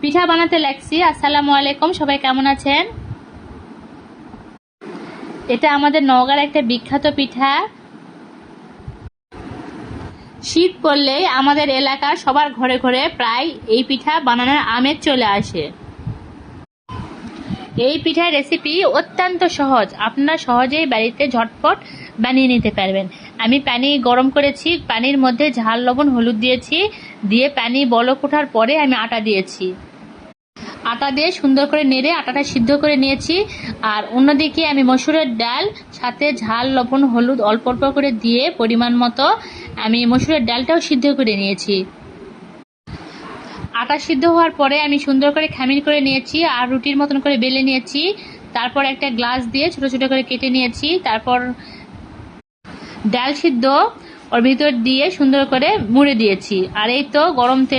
পিঠা বানাতে লাগছি। আসসালামু আলাইকুম, সবাই কেমন আছেন? এটা আমাদের নওগাঁর একটা বিখ্যাত পিঠা। শীত পড়লেই আমাদের এলাকার সবার ঘরে ঘরে প্রায় এই পিঠা বানানোর আমেজ চলে আসে। এই পিঠার রেসিপি অত্যন্ত সহজ, আপনারা সহজেই বাড়িতে ঝটপট বানিয়ে নিতে পারবেন। আমি পানি গরম করেছি, পানির মধ্যে ঝাল লবণ হলুদ দিয়েছি, দিয়ে পানি বলক ওঠার পরে আমি আটা দিয়েছি। আটা দিয়ে সুন্দর করে নেড়ে আটাটা সিদ্ধ করে নিয়েছি। আর অন্যদিকে আমি মসুরের ডাল সাথে ঝাল লবণ হলুদ অল্প অল্প করে দিয়ে পরিমাণ মতো আমি মসুরের ডালটাও সিদ্ধ করে নিয়েছি। আটা সিদ্ধ হওয়ার পরে আমি সুন্দর করে খামির করে নিয়েছি আর রুটির মতন করে বেলে নিয়েছি। তারপর একটা গ্লাস দিয়ে ছোট ছোট করে কেটে নিয়েছি। তারপর ডাল সিদ্ধ ওর ভিতর দিয়ে সুন্দর করে মুড়ে দিয়েছি। আর এই তো গরম তেলে